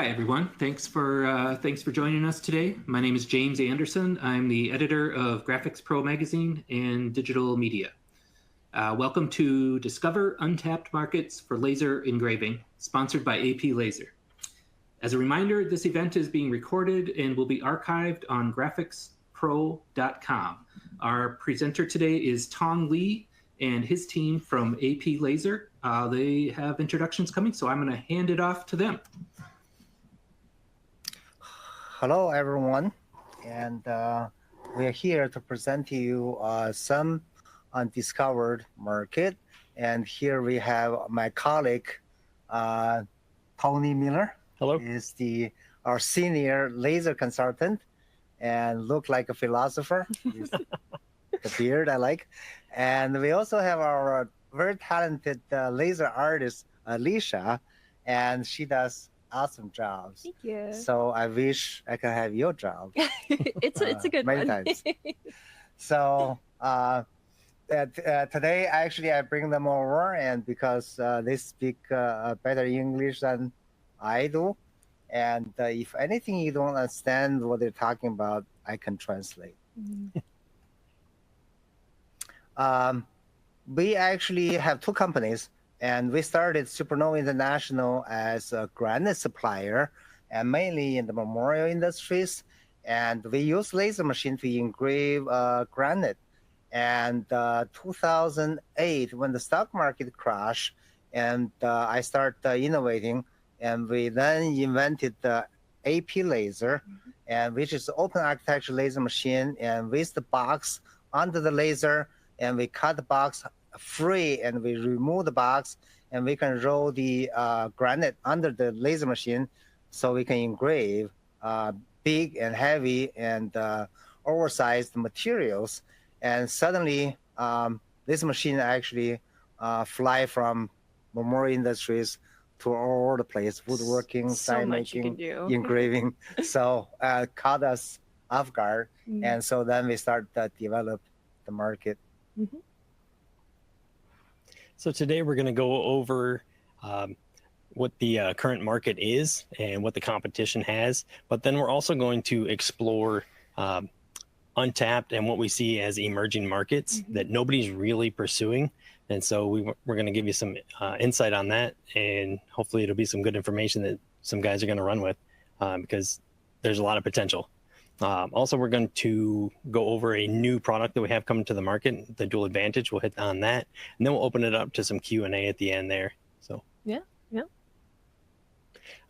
Hi, everyone. Thanks for joining us today. My name is James Anderson. I'm the editor of Graphics Pro Magazine and Digital Media. Welcome to Discover Untapped Markets for Laser Engraving, sponsored by AP Lazer. As a reminder, this event is being recorded and will be archived on graphicspro.com. Our presenter today is Tong Lee and his team from AP Lazer. They have introductions coming, so I'm going to hand it off to them. Hello, everyone, and we're here to present to you some undiscovered market. And here we have my colleague, Tony Miller. Hello. Is our senior laser consultant, and look like a philosopher. The beard I like. And we also have our very talented laser artist, Alicia, and she does awesome jobs. Thank you. So I wish I could have your job. it's a good many one. times. So today, actually, I bring them over, and because they speak better English than I do, and if anything you don't understand what they're talking about, I can translate. We actually have two companies, and we started Supernova International as a granite supplier, and mainly in the memorial industries. And we use laser machine to engrave granite. And 2008, when the stock market crashed, and I started innovating, and we then invented the AP Lazer, and which is open architecture laser machine, and with the box under the laser, and we cut the box free, and we remove the box, and we can roll the granite under the laser machine, so we can engrave big and heavy and oversized materials. And suddenly, this machine actually fly from memorial industries to all over the place, woodworking, sign making, engraving. So caught us off guard. And so then we start to develop the market. So today we're going to go over what the current market is and what the competition has, but then we're also going to explore untapped and what we see as emerging markets that nobody's really pursuing. And so we're going to give you some insight on that, and hopefully it'll be some good information that some guys are going to run with because there's a lot of potential. Also, we're going to go over a new product that we have coming to the market, the Dual Advantage. We'll hit on that, and then we'll open it up to some Q&A at the end there. So yeah.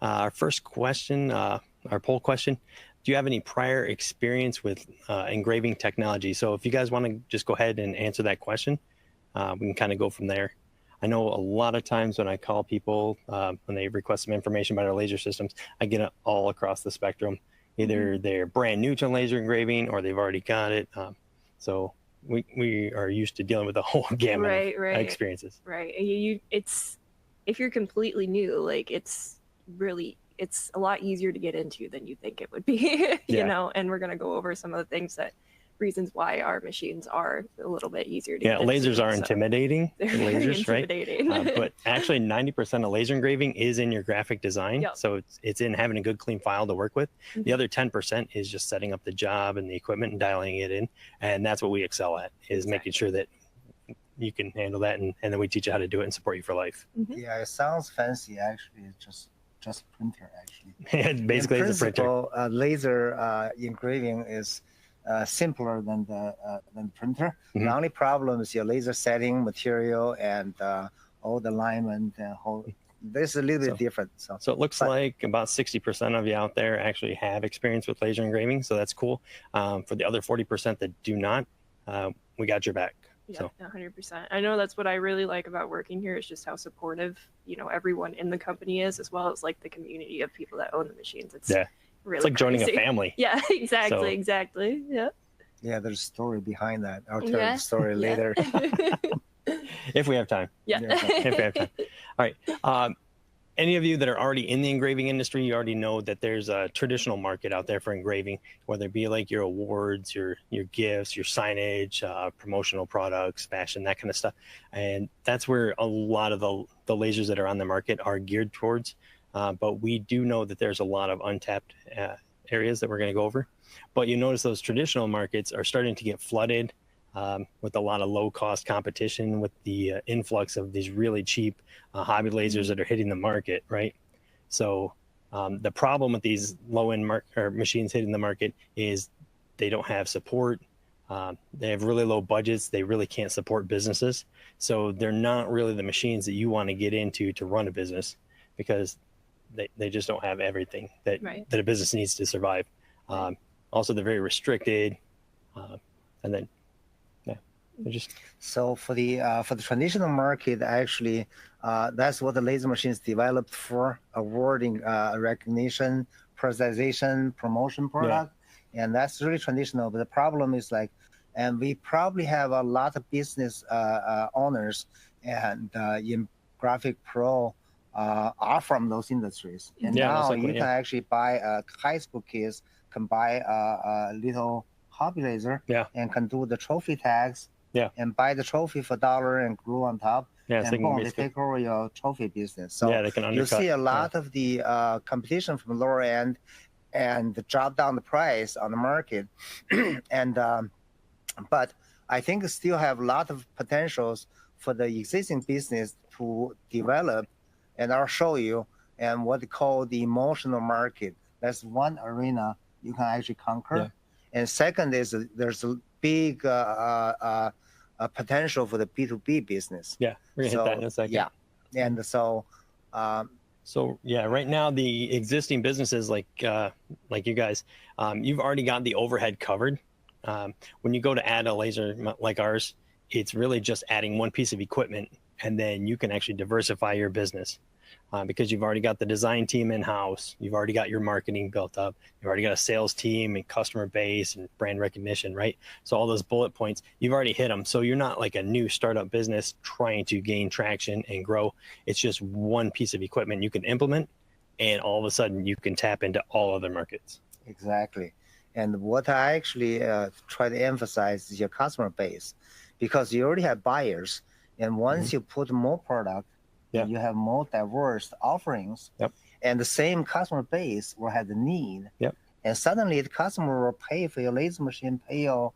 Our first question, our poll question: do you have any prior experience with engraving technology? So if you guys want to just go ahead and answer that question, we can kind of go from there. I know a lot of times when I call people, when they request some information about our laser systems, I get it all across the spectrum. Either they're brand new to laser engraving or they've already got it. So we are used to dealing with the whole gamut of experiences. Right. If you're completely new, like it's a lot easier to get into than you think it would be, you know, and we're going to go over some of the reasons why our machines are a little bit easier to get lasers into, are intimidating. Lasers, intimidating. Right? But actually 90% of laser engraving is in your graphic design. Yep. So it's in having a good clean file to work with. The other 10% is just setting up the job and the equipment and dialing it in. And that's what we excel at, is making sure that you can handle that, and then we teach you how to do it and support you for life. Yeah, it sounds fancy. Actually, it's just a printer, actually. It basically is a printer. Laser engraving is simpler than the printer. The only problem is your laser setting, material, and all the alignment. This is a little bit different. So it looks like about 60% of you out there actually have experience with laser engraving, so that's cool. For the other 40% that do not, we got your back. Yeah, 100%. I know that's what I really like about working here, is just how supportive, everyone in the company is, as well as like the community of people that own the machines. It's really it's like joining a family. Yeah, exactly. Yeah. Yeah, there's a story behind that. I'll tell the story later. If we have time. Yeah. If we have time. All right. Any of you that are already in the engraving industry, you already know that there's a traditional market out there for engraving, whether it be like your awards, your gifts, your signage, promotional products, fashion, that kind of stuff. And that's where a lot of the lasers that are on the market are geared towards. but we do know that there's a lot of untapped areas that we're going to go over. But you notice those traditional markets are starting to get flooded with a lot of low-cost competition with the influx of these really cheap hobby lasers that are hitting the market, right? So the problem with these low-end machines hitting the market is they don't have support. They have really low budgets. They really can't support businesses. So they're not really the machines that you want to get into to run a business, because they just don't have everything that a business needs to survive. Also, they're very restricted. And then, they're just... So for the traditional market, actually, that's what the laser machines developed for: awarding, recognition, personalization, promotion product. And that's really traditional. But the problem is and we probably have a lot of business owners and in graphic pro are from those industries. And now you can actually buy high school kids can buy a little hobby laser and can do the trophy tags and buy the trophy for $1 and glue on top. And so boom, they take over your trophy business. So they can undercut. You see a lot of the competition from the lower end and drop down the price on the market. And but I think still have a lot of potentials for the existing business to develop, and I'll show you, and what they call the emotional market. That's one arena you can actually conquer. And second is there's a big potential for the B2B business. We're gonna hit that in a second. And so right now the existing businesses like you guys, you've already got the overhead covered. When you go to add a laser like ours, it's really just adding one piece of equipment, and then you can actually diversify your business because you've already got the design team in-house. You've already got your marketing built up. You've already got a sales team and customer base and brand recognition, right? So all those bullet points, you've already hit them. So you're not like a new startup business trying to gain traction and grow. It's just one piece of equipment you can implement, and all of a sudden you can tap into all other markets. Exactly. And what I actually try to emphasize is your customer base, because you already have buyers. And once you put more product, you have more diverse offerings, and the same customer base will have the need. And suddenly the customer will pay for your laser machine, pay your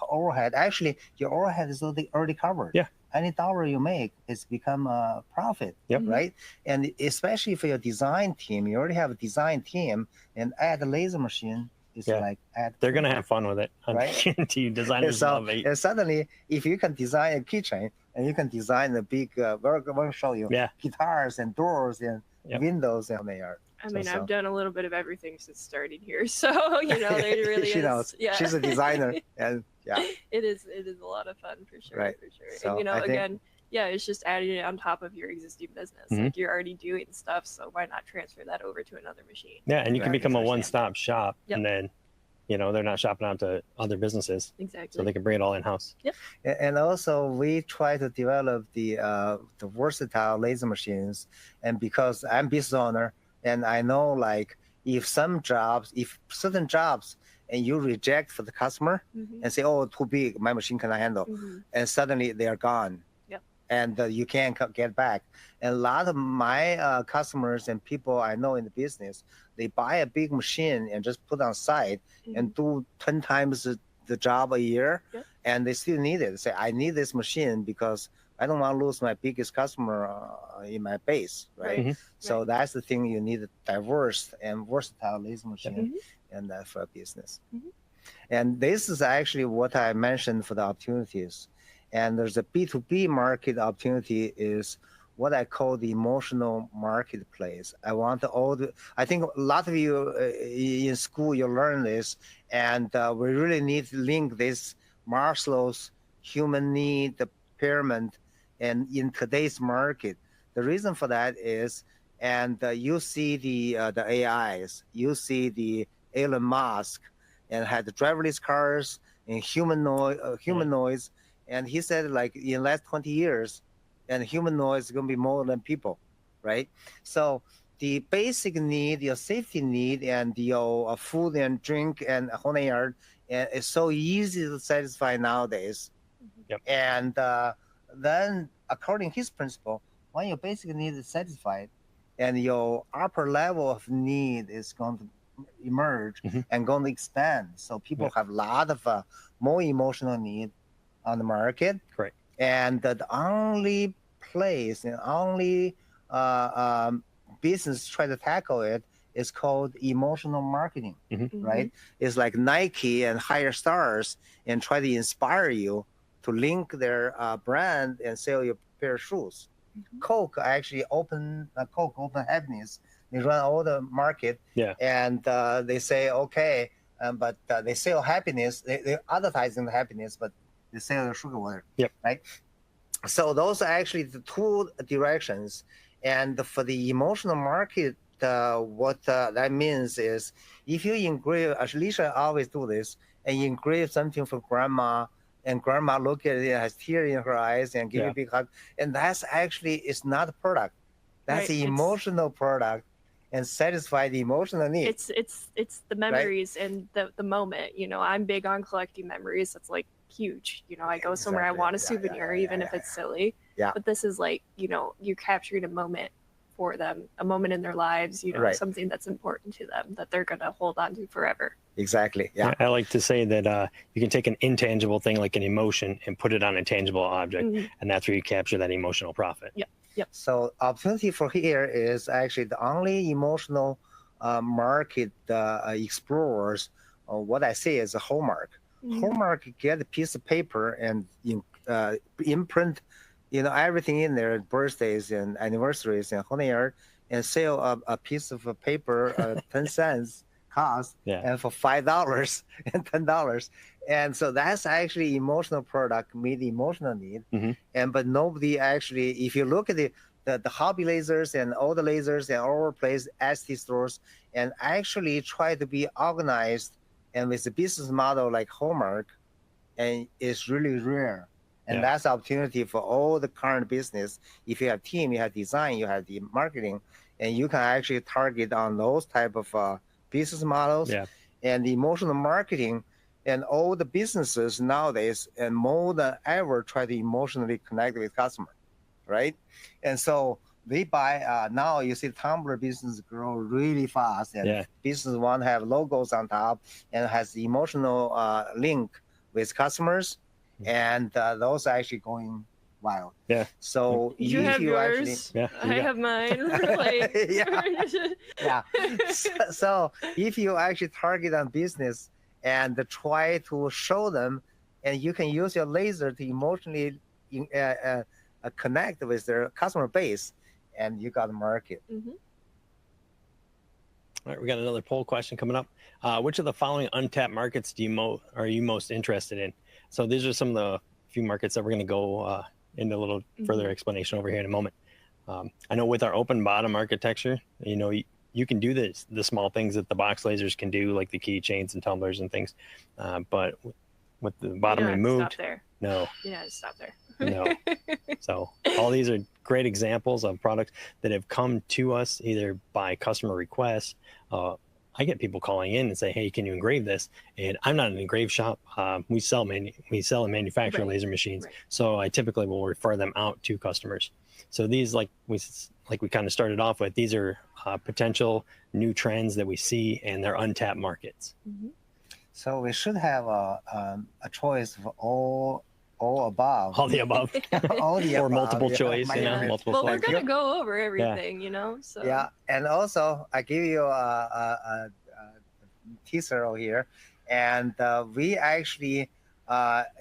overhead. Actually, your overhead is already covered. Any dollar you make, it's become a profit, right? And especially for your design team, you already have a design team, and add a laser machine is they're going to have fun with it, right? To designers love it. And suddenly, if you can design a kitchen, and you can design the big, we'll show you, guitars and doors and windows and they are. I mean, I've done a little bit of everything since starting here, so there really she is. Knows. She's a designer, and it is a lot of fun for sure, right. For sure. So and again, it's just adding it on top of your existing business. Like you're already doing stuff, so why not transfer that over to another machine? And you can become a one-stop shop, and then they're not shopping out to other businesses. Exactly. So they can bring it all in-house. And also we try to develop the versatile laser machines, and because I'm business owner, and I know if certain jobs and you reject for the customer and say, oh, too big, my machine cannot handle, and suddenly they are gone. And you can't get back. And a lot of my customers and people I know in the business, they buy a big machine and just put on site and do 10 times the job a year, and they still need it. They say, I need this machine because I don't want to lose my biggest customer in my base, right? So that's the thing, you need a diverse and versatile laser machine and for a business. And this is actually what I mentioned for the opportunities. And there's a B2B market opportunity is what I call the emotional marketplace. I think a lot of you in school, you learn this, and we really need to link this Maslow's human need, the pyramid, and in today's market. The reason for that is, and you see the AIs, you see the Elon Musk, and had the driverless cars and humanoids. And he said, in the last 20 years, and humanoids is going to be more than people, right? So the basic need, your safety need, and your food and drink and whole yard is so easy to satisfy nowadays. And then, according to his principle, when your basic need is satisfied, and your upper level of need is going to emerge and going to expand. So people have a lot of more emotional need on the market. Correct. And the only place and only business try to tackle it is called emotional marketing, right? It's like Nike and hire stars and try to inspire you to link their brand and sell you a pair of shoes. Coke actually open happiness. They run all the market, and they say okay, but they sell happiness. They're advertising the happiness, but they sell the sugar water. Right. So those are actually the two directions. And for the emotional market, what that means is if you engrave, Alicia always do this, and you engrave something for grandma, and grandma look at it, has tears in her eyes, and give you a big hug, and that's actually it's not a product. That's an emotional product, and satisfy the emotional need. It's the memories and the moment. You know, I'm big on collecting memories. That's like huge. You know, I go somewhere, I want a souvenir, even if it's silly. But this is like, you know, you're capturing a moment for them, a moment in their lives, you know, something that's important to them that they're going to hold on to forever. Exactly. Yeah. I like to say that you can take an intangible thing like an emotion and put it on a tangible object, and that's where you capture that emotional profit. So opportunity for here is actually the only emotional market explorers. What I say is a Hallmark. Hallmark get a piece of paper and imprint, you know, everything in there, birthdays and anniversaries and whole year, and sell a piece of paper, 10 cents cost, and for $5 and $10. And so that's actually emotional product meet emotional need. And but nobody actually, if you look at the hobby lasers and all the lasers and all over place ST stores, and actually try to be organized and with a business model like Hallmark, and it's really rare. And that's the opportunity for all the current business. If you have team, you have design, you have the marketing, and you can actually target on those type of business models and the emotional marketing. And all the businesses nowadays, and more than ever, try to emotionally connect with customer, right? And so they buy, now you see Tumblr business grow really fast, and business want to have logos on top and has the emotional link with customers, and those are actually going wild. So you have yours, I have mine. Like, So if you actually target on business and try to show them, and you can use your laser to emotionally connect with their customer base, and you got the market. All right, we got another poll question coming up. Which of the following untapped markets are you most interested in? So these are some of the few markets that we're going to go into a little further explanation over here in a moment. I know with our open bottom architecture, you know, you can do the small things that the box lasers can do, like the keychains and tumblers and things. But with the bottom removed, no. Stop there. No. So all these are great examples of products that have come to us either by customer request. I get people calling in and say, "Hey, can you engrave this?" And I'm not an engrave shop. We sell and manufacture laser machines. So I typically will refer them out to customers. So these, like we kind of started off with, these are potential new trends that we see, and they're untapped markets. So we should have a choice of all above. All the above. All the or above. multiple choice, multiple. Well, we're going to go over everything, you know? So. Yeah, and also I give you a teaser over here, and we actually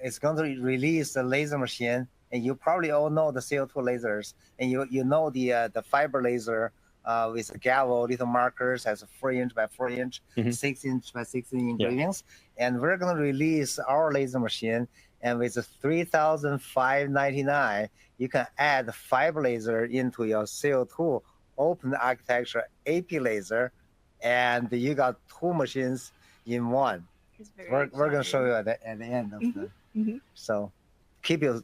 is going to release the laser machine, and you probably all know the CO2 lasers, and you know the fiber laser with the gavel, little markers, has a 4-inch by 4-inch, 6-inch by 6-inch engravings, and we're going to release our laser machine. And with the $3,599, you can add the fiber laser into your CO2 open architecture AP laser, and you got 2 machines in one. We're going to show you at the end of the. So keep you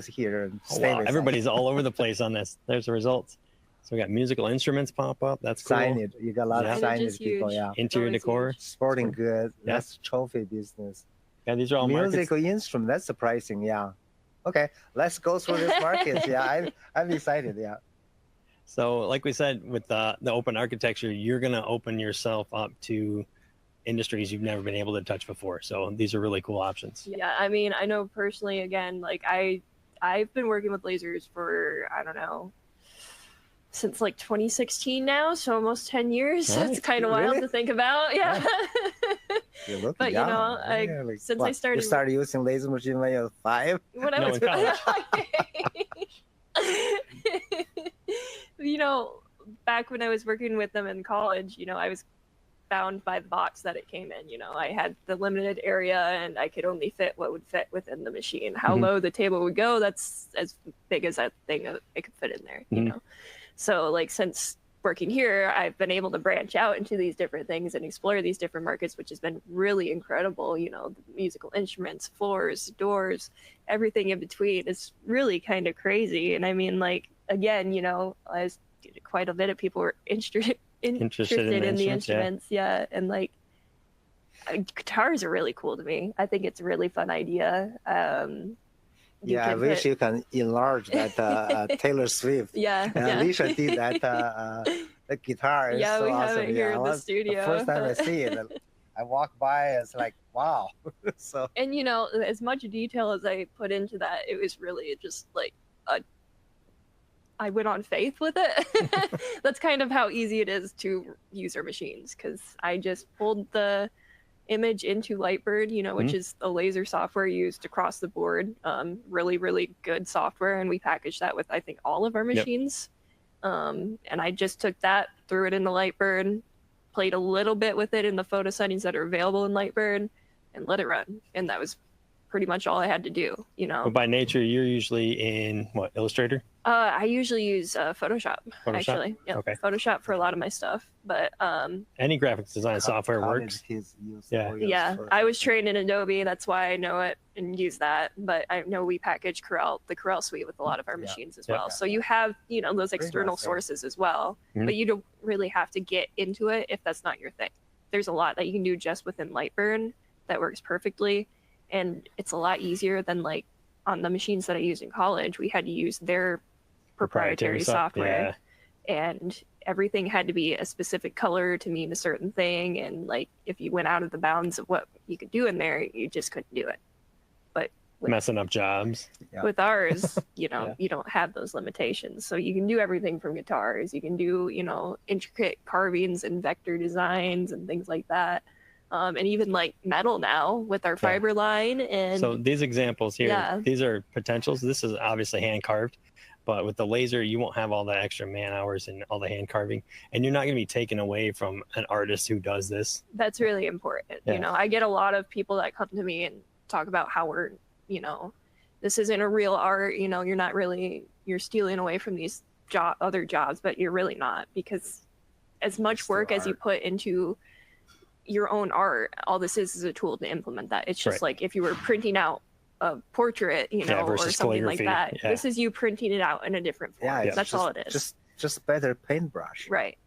here and stay with everybody's all over the place on this. There's the results. So we got musical instruments pop up. That's cool. Signage. You got a lot of signage people. Interior decor. Sporting goods. That's trophy business. Yeah, these are all musical markets. instrument. That's surprising. Okay, let's go through this market. I'm excited. So like we said, with the open architecture, you're going to open yourself up to industries you've never been able to touch before. So these are really cool options. Yeah, I mean, I know personally, again, like I've been working with lasers for, I don't know, since like 2016 now, so almost 10 years. Nice. It's kind of wild Really? to think about. Yeah. You look But young. you know, Yeah, like, since what, I started you started using laser machine when you were 5? when I No, was in college. you know, back when I was working with them in college, you know, I was bound by the box that it came in. You know, I had the limited area and I could only fit what would fit within the machine. How Mhm. low the table would go, that's as big as that thing it could fit in there, you Mhm. know. So like since working here, I've been able to branch out into these different things and explore these different markets, which has been really incredible. You know, the musical instruments, floors, doors, everything in between is really kind of crazy. And I mean, like, again, you know, as quite a bit of people were interested in the instruments. Yeah. And like, guitars are really cool to me. I think it's a really fun idea. Yeah, I wish you can enlarge that Taylor Swift. Yeah, Alicia did that. The guitar is Yeah, so we have awesome. it here in the studio. The first time I see it, I walk by, it's like, wow. So And you know, as much detail as I put into that, it was really just like I went on faith with it. That's kind of how easy it is to use our machines, because I just pulled the image into Lightbird, you know, which is the laser software used across the board. Really, really good software, and we packaged that with I think all of our machines. And I just took that, threw it into Lightbird, played a little bit with it in the photo settings that are available in Lightbird, and let it run. And that was pretty much all I had to do, you know. But by nature, you're usually in what, Illustrator? I usually use Photoshop, actually. Yeah, Okay. Photoshop for a lot of my stuff. But Any graphics design software works. yeah, I was trained in Adobe. That's why I know it and use that. But I know we package the Corel suite with a lot of our machines as well. So you have, you know, those external sources as well. But you don't really have to get into it if that's not your thing. There's a lot that you can do just within Lightburn that works perfectly. And it's a lot easier than like on the machines that I used in college. We had to use their proprietary software, and everything had to be a specific color to mean a certain thing. And like if you went out of the bounds of what you could do in there, you just couldn't do it. But messing up jobs. With ours, you know, you don't have those limitations. So you can do everything from guitars. You can do, you know, intricate carvings and vector designs and things like that. And even like metal now with our fiber line. And so these examples here, these are potentials. This is obviously hand carved, but with the laser, you won't have all the extra man hours and all the hand carving, and you're not going to be taken away from an artist who does this. That's really important. You know, I get a lot of people that come to me and talk about how we're, you know, this isn't a real art. You know, you're stealing away from these other jobs, but you're really not, because as much work as you put into your own art, all this is a tool to implement that. It's just like if you were printing out a portrait, you know, or something like that. This is you printing it out in a different form. That's all it is. Just better paintbrush. Right.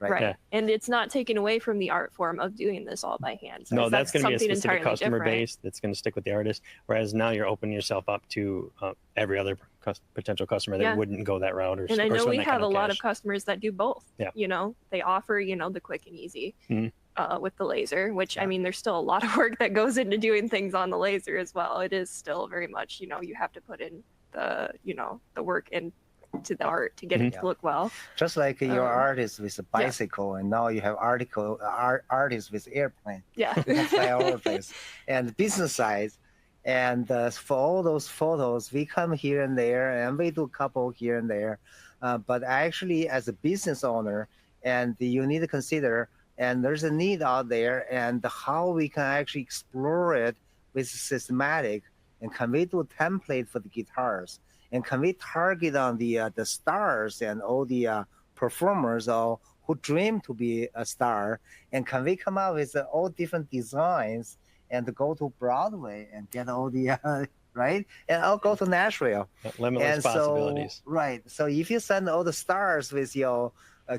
And it's not taken away from the art form of doing this all by hand. So no, that's going to be a specific customer base that's going to stick with the artist. Whereas now you're opening yourself up to every other potential customer that wouldn't go that route. And I know we have a lot of customers that do both. You know, they offer, you know, the quick and easy. With the laser, which I mean, there's still a lot of work that goes into doing things on the laser as well. It is still very much, you know, you have to put in the, you know, the work into the art to get it to look well. Just like your artist with a bicycle, and now you have artists with airplane. Fly all over the place. And business side, and for all those photos, we come here and there, and we do a couple here and there. But actually, as a business owner, and you need to consider, and there's a need out there, and how we can actually explore it with systematic, and can we do a template for the guitars, and can we target on the stars and all the performers who dream to be a star, and can we come up with all different designs and go to Broadway and get all the right, and I'll go to Nashville. Limitless possibilities. So if you send all the stars with your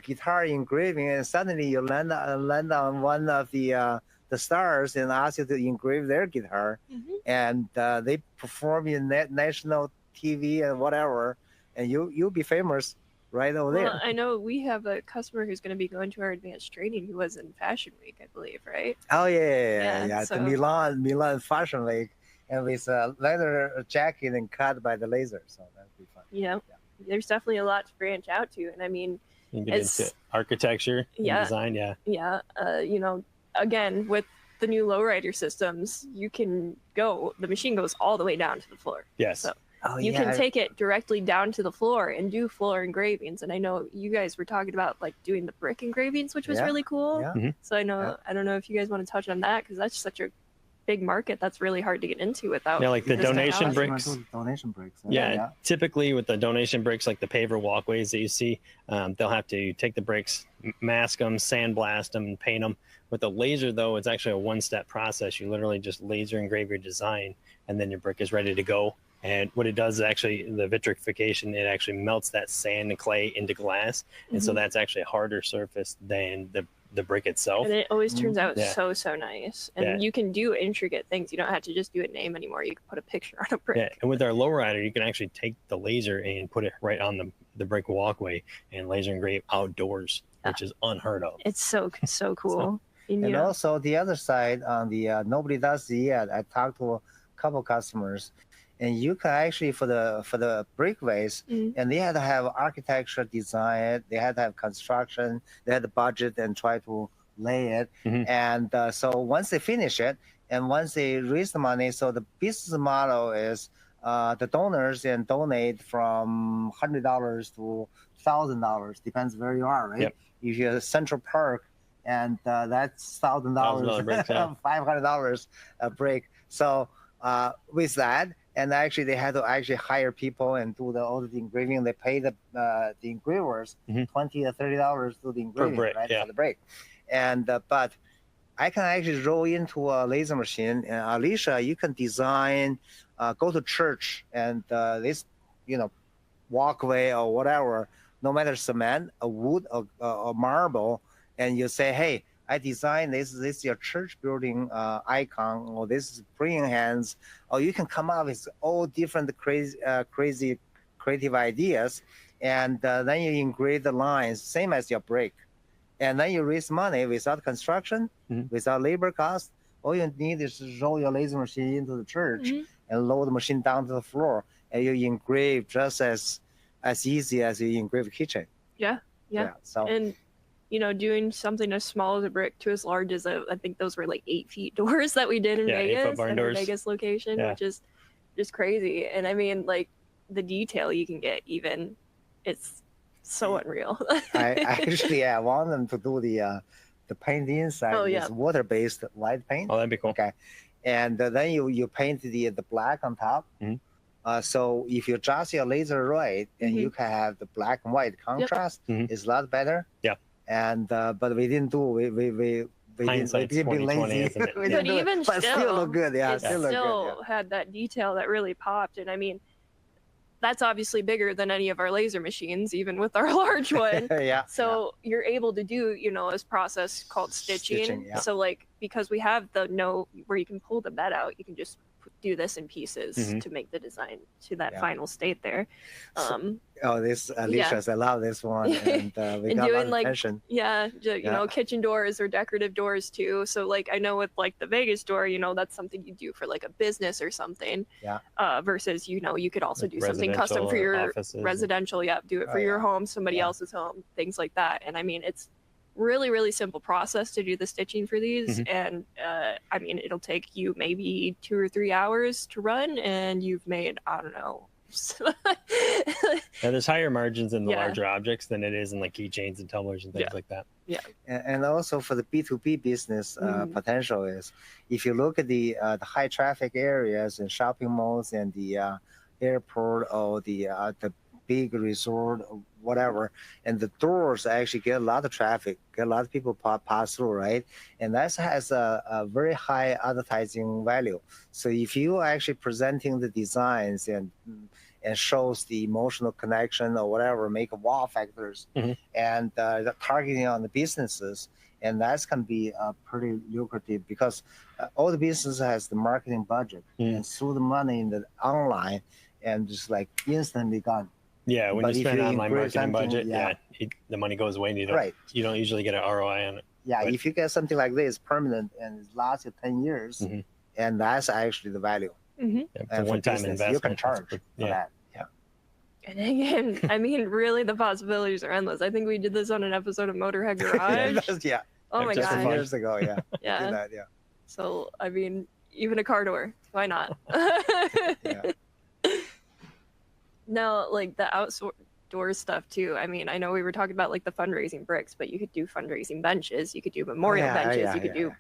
guitar engraving, and suddenly you land on one of the stars and ask you to engrave their guitar, and they perform in national TV and whatever, and you'll be famous right over Well, there. I know we have a customer who's going to be going to our advanced training who was in Fashion Week, I believe, right? Oh Yeah, The so- Milan Fashion Week, and with a leather jacket and cut by the laser. So that'd be fun. Yeah. There's definitely a lot to branch out to, and I mean, You can get into architecture and Yeah. design. Yeah. you know, again with the new lowrider systems, the machine goes all the way down to the floor. Yes. So Oh you yeah. can take it directly down to the floor and do floor engravings. And I know you guys were talking about like doing the brick engravings, which was Yeah. really cool. Yeah. So I don't know if you guys want to touch on that, because that's such a big market that's really hard to get into without. Yeah, like the this donation technology. bricks. Donation bricks. Yeah, typically with the donation bricks, like the paver walkways that you see, they'll have to take the bricks, mask them, sandblast them, and paint them. With the laser, though, it's actually a one-step process. You literally just laser engrave your design, and then your brick is ready to go. And what it does is actually the vitrification, it actually melts that sand and clay into glass. And so that's actually a harder surface than the brick itself. And it always turns out Yeah. so nice. And you can do intricate things. You don't have to just do a name anymore. You can put a picture on a brick. Yeah, and with our lowrider, you can actually take the laser and put it right on the brick walkway and laser engrave outdoors, which is unheard of. It's so cool. And also the other side on the nobody does it yet. I talked to a couple customers, and you can actually for the brickways, and they had to have architecture design, they had to have construction, they had the budget and try to lay it. And so once they finish it, and once they raise the money, so the business model is the donors and donate from $100 to $1,000, depends where you are, right? Yep. If you're at Central Park, and that's $1,000, bricks, yeah. $500 a brick. So with that, and actually they had to actually hire people and do all the engraving. They pay the engravers $20 or $30 to do the engraving, brick, right? yeah. For the brick. And but I can actually roll into a laser machine, and Alicia, you can design, go to church, and this, walkway or whatever, no matter cement, or wood, or marble, and you say, hey, I designed this is your church building icon, or this is praying hands, or you can come up with all different crazy creative ideas, and then you engrave the lines, same as your brick. And then you raise money without construction, without labor cost. All you need is to roll your laser machine into the church and lower the machine down to the floor, and you engrave just as easy as you engrave a kitchen. Yeah. So And doing something as small as a brick to as large as I think those were like 8 feet doors that we did in 8-foot Vegas, barn in the doors. Vegas location, which is just crazy. And I mean, like the detail you can get, even it's so unreal. I actually want them to do the paint inside with water-based white paint. Oh, that'd be cool. Okay, and then you paint the black on top. So if you adjust your laser right, and you can have the black and white contrast, it's a lot better. Yeah. And but we didn't do we Hindsight's didn't be 20/20, lazy. isn't it? We But didn't do it, even but still look good. Yeah, it still look good. had that detail that really popped. And I mean, that's obviously bigger than any of our laser machines, even with our large one. Yeah. So you're able to do, this process called stitching. yeah. So like, because we have where you can pull the bed out, you can just do this in pieces to make the design to that final state there. This Alicia's, I love this one, and we And got a lot doing of like attention. kitchen doors or decorative doors too. So like I know with like the Vegas door, that's something you do for like a business or something. Yeah. Versus you could also Like do something custom for residential or your offices. residential. Yeah, do it for your home, somebody else's home, things like that. And I mean, it's really simple process to do the stitching for these, and I mean, it'll take you maybe 2 or 3 hours to run, and you've made, I don't know. Yeah, there's higher margins in the Yeah. larger objects than it is in like keychains and tumblers and things like that. And also for the B2B business potential is, if you look at the high traffic areas and shopping malls and the airport or the big resort or whatever, and the doors actually get a lot of traffic, get a lot of people pass through, right? And that has a very high advertising value. So if you actually presenting the designs and shows the emotional connection or whatever, make wow factors, and the targeting on the businesses, and that's can be pretty lucrative, because all the business has the marketing budget and throw the money in the online, and just like instantly gone. Yeah, when But you if spend you online engrave marketing something, budget, yeah. the money goes away and Right. you don't usually get an ROI on it. Yeah, But- if you get something like this permanent and it lasts you 10 years, Mhm. and that's actually the value. Mm-hmm. Yeah, it's a And for one-time business, investment. you can charge for Yeah. that. Yeah. And again, I mean, really, the possibilities are endless. I think we did this on an episode of Motorhead Garage. Yeah. Oh my just for god. fun. Years ago, yeah. Yeah. Did that, yeah. So I mean, even a car door, why not? Yeah. No, like the outdoor stuff too. I mean, I know we were talking about like the fundraising bricks, but you could do fundraising benches. You could do memorial benches. You could do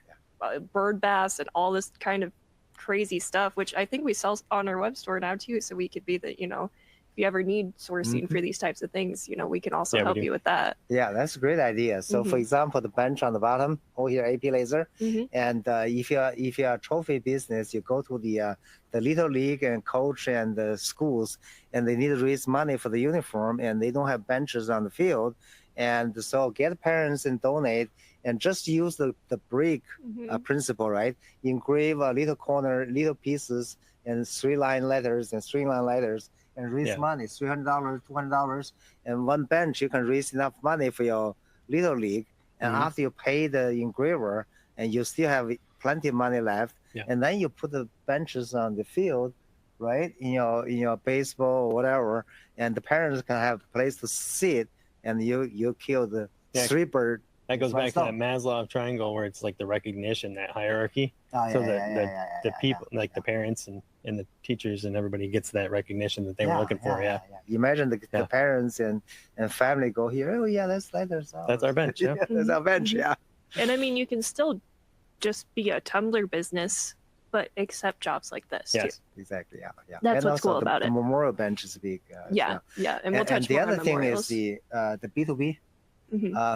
bird baths and all this kind of crazy stuff, which I think we sell on our web store now too. So we could be the, if you ever need sourcing for these types of things, we can also help you with that. Yeah, that's a great idea. So for example, the bench on the bottom over here, AP Lazer. And if you're a trophy business, you go to the Little League and coach and the schools, and they need to raise money for the uniform, and they don't have benches on the field. And so get parents and donate, and just use the brick principle, right? Engrave a little corner, little pieces, and 3-line letters and 3-line letters, and raise money, $300, $200, and one bench you can raise enough money for your Little League. And after you pay the engraver, and you still have plenty of money left, and then you put the benches on the field, right? In your baseball or whatever, and the parents can have a place to sit, and you kill the 3 bird. That goes back to that Maslow triangle where it's like the recognition, that hierarchy. The people, like the parents and the teachers and everybody gets that recognition that they were looking for. Yeah. You imagine the parents and family go here. Oh yeah, that's our bench. Yeah. That's our bench. Yeah. And I mean, you can still just be a tumbler business, but accept jobs like this too. Exactly. Yeah. That's what's cool about it. The memorial bench is big. Yeah. And we'll touch the more other on thing memorials. is the B2B.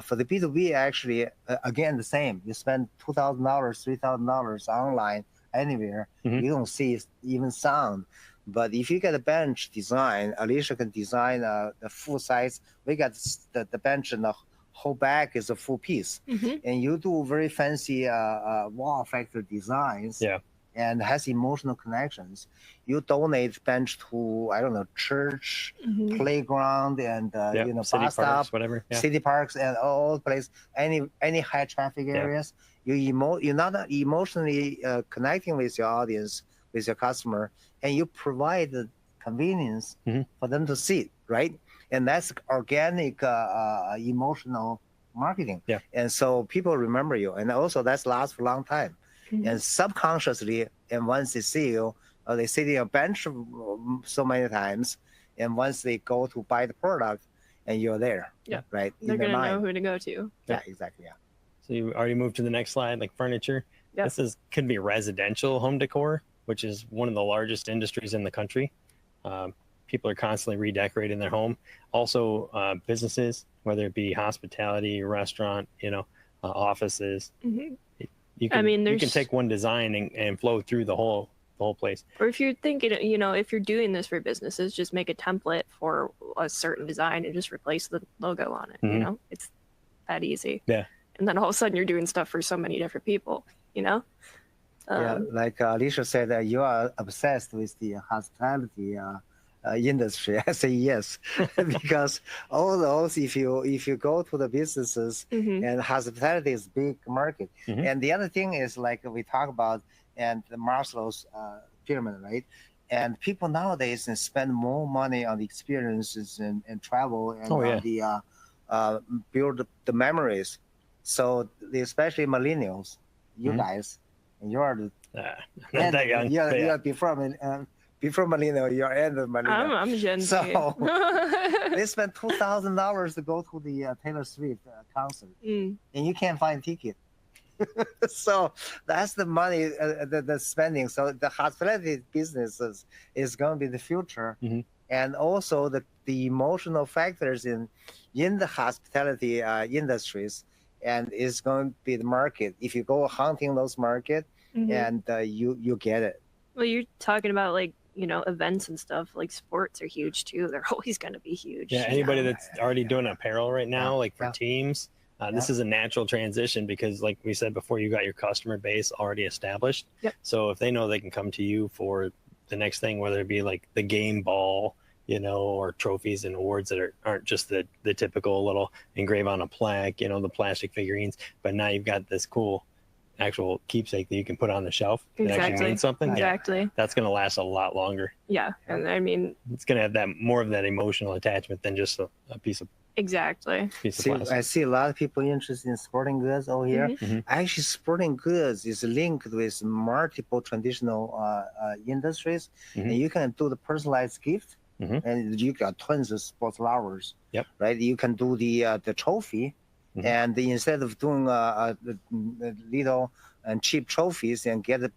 For the B2B, actually, again, the same. You spend $2,000, $3,000 online anywhere. You don't see even sound. But if you get a bench design, Alicia can design the full size. We got the bench and the whole back is a full piece. And you do very fancy wall factor designs. Yeah. And has emotional connections. You donate bench to, I don't know, church, playground, and city bus parks, stop, whatever. Yeah. City parks, and all places, any high traffic areas. You're not emotionally connecting with your audience, with your customer, and you provide the convenience for them to see, right? And that's organic, emotional marketing. Yeah. And so people remember you, and also that's lasts for a long time. And subconsciously, and once they see you, they sit in a bench so many times, and once they go to buy the product, and you're there, right? They're going to know who to go to. Yeah, exactly. Yeah. So you already moved to the next slide, like furniture. Yep. This could be residential home decor, which is one of the largest industries in the country. People are constantly redecorating their home. Also, businesses, whether it be hospitality, restaurant, offices. You can take one design and flow through the whole place. Or if you're thinking, if you're doing this for businesses, just make a template for a certain design and just replace the logo on it. It's that easy. Yeah. And then all of a sudden you're doing stuff for so many different people. Yeah, like Alicia said, you are obsessed with the hospitality industry. I say yes, because all those, if you go to the businesses, and hospitality is a big market. And the other thing is, like we talk about, and the Maslow's pyramid, right? And people nowadays spend more money on the experiences and travel and on the build the memories. So especially millennials, you guys, and you are the not that young. Yeah, before millennial, you're end of millennial. I'm Gen Z. So they spent $2,000 to go to the Taylor Swift concert, and you can't find a ticket. So that's the money, the spending. So the hospitality business is going to be the future, and also the emotional factors in the hospitality industries, and is going to be the market. If you go hunting those markets, and you get it. Well, you're talking about like events and stuff. Like sports are huge too. They're always going to be huge. Yeah, anybody that's already doing apparel right now, like for teams. This is a natural transition because, like we said before, you got your customer base already established. So if they know they can come to you for the next thing, whether it be like the game ball, or trophies and awards that aren't just the typical little engrave on a plaque, the plastic figurines, but now you've got this cool actual keepsake that you can put on the shelf that actually means something. Exactly. Yeah, that's going to last a lot longer. Yeah. And I mean, it's going to have that more of that emotional attachment than just a piece of plastic. I see a lot of people interested in sporting goods over here. Actually, sporting goods is linked with multiple traditional industries, and you can do the personalized gift, and you got tons of sports lovers. Right? You can do the trophy. And instead of doing little and cheap trophies and get a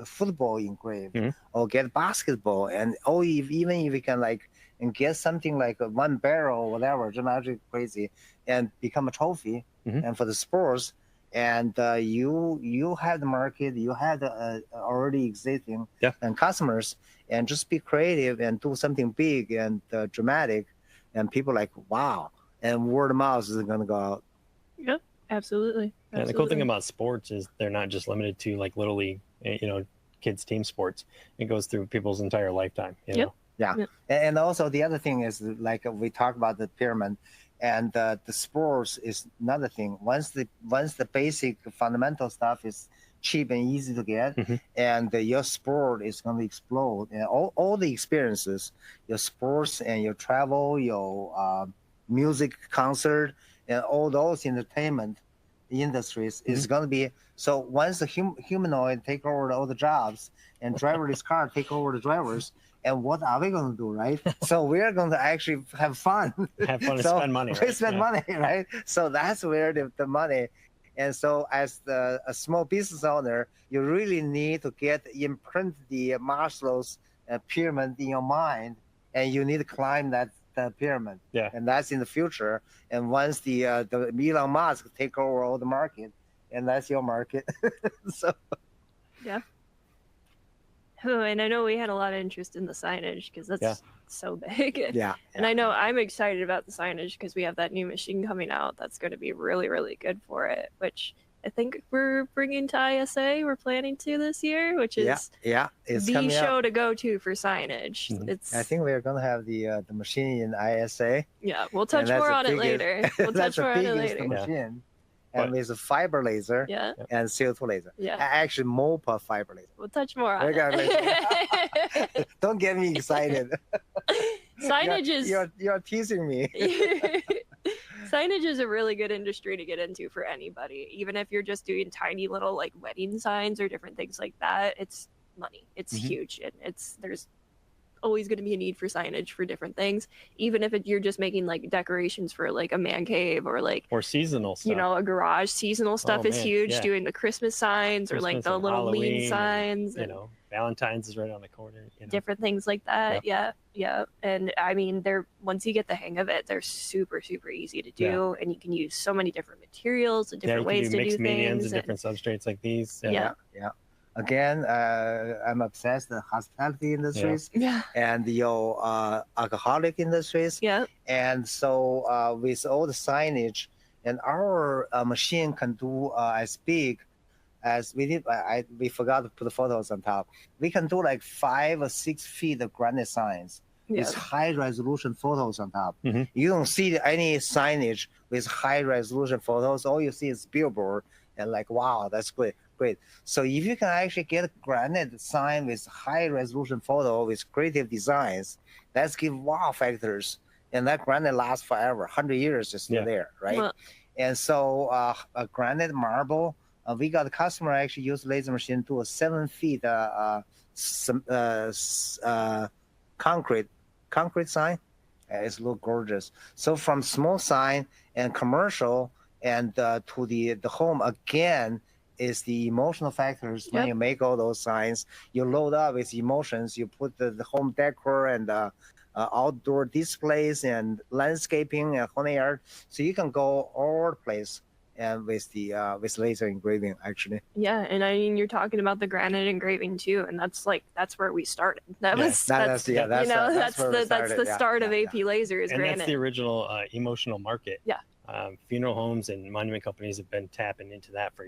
football engraved or get basketball, and even if you can like and get something like a one barrel or whatever, just actually crazy, and become a trophy and for the sports, and you have the market, you have the already existing and customers, and just be creative and do something big and dramatic, and people like wow, and word of mouth is going to go out. Yep, absolutely. And the cool thing about sports is they're not just limited to like little league, kids team sports. It goes through people's entire lifetime. You know? And also the other thing is like we talked about the pyramid, and the sports is another thing. Once the basic fundamental stuff is cheap and easy to get, and your sport is going to explode, and all the experiences, your sports and your travel, your music concert, and all those entertainment industries is going to be, so once the humanoid take over all the jobs and driverless car take over the drivers, and what are we going to do, right? So we're going to actually have fun. Have fun and spend money, right? Spend money, right? So that's where the money. And so as a small business owner, you really need to imprint the Maslow's pyramid in your mind, and you need to climb that pyramid. And that's in the future. And once the Elon Musk take over all the market, and that's your market. So and I know we had a lot of interest in the signage because that's so big. And I know I'm excited about the signage because we have that new machine coming out that's going to be really, really good for it, which I think we're bringing to ISA. We're planning to this year, which is it's the show up to go to for signage. I think we're going to have the machine in ISA. Yeah, we'll touch more on it later. We'll touch more on it later. Machine. And with a fiber laser and CO2 laser. Actually, MOPA fiber laser. We'll touch more on it. Don't get me excited. Signage is... You're teasing me. Signage is a really good industry to get into for anybody. Even if you're just doing tiny little like wedding signs or different things like that, it's money. It's huge. And there's always going to be a need for signage for different things, even if you're just making like decorations for like a man cave or seasonal stuff, a garage. Seasonal stuff is huge. Doing the Christmas signs or like the little Halloween signs, and Valentine's is right on the corner, different things like that. And I mean, once you get the hang of it, they're super easy to do, and you can use so many different materials and different ways to do things, mediums and different substrates like these. Again, I'm obsessed with hospitality industries and the alcoholic industries. And so with all the signage, and our machine can do as big as we did. We forgot to put the photos on top. We can do like 5 or 6 feet of granite signs with high resolution photos on top. You don't see any signage with high resolution photos. All you see is billboard, and like, wow, that's great. So if you can actually get a granite sign with high resolution photo with creative designs, that's give wow factors, and that granite lasts forever, 100 years is still there, right? Well, and so a granite marble, we got a customer actually use laser machine to a 7 feet concrete sign. It's look gorgeous. So from small sign and commercial and to the home, again, is the emotional factors. When you make all those signs, you load up with emotions. You put the home decor and outdoor displays and landscaping and home art, so you can go all over the place. And with the with laser engraving, actually. And I mean, you're talking about the granite engraving too, and that's where we started. That's the start of AP Lazer is granite. And that's the original emotional market. Funeral homes and monument companies have been tapping into that for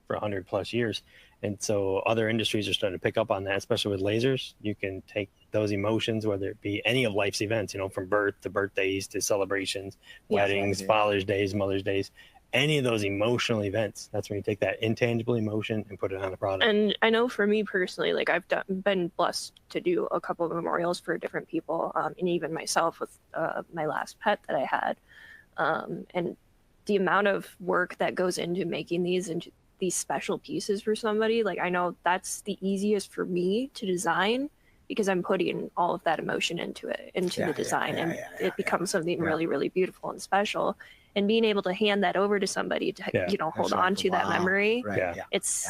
100 plus years, and so other industries are starting to pick up on that, especially with lasers. You can take those emotions, whether it be any of life's events, you know, from birth to birthdays to celebrations, weddings, Father's Days, Mother's Days, any of those emotional events, that's when you take that intangible emotion and put it on a product. And I know for me personally, like I've been blessed to do a couple of memorials for different people, and even myself with my last pet that I had. And the amount of work that goes into making these special pieces for somebody, like I know that's the easiest for me to design because I'm putting all of that emotion into the design, and it becomes something really, really beautiful and special. And being able to hand that over to somebody to, you know, hold on to that memory, it's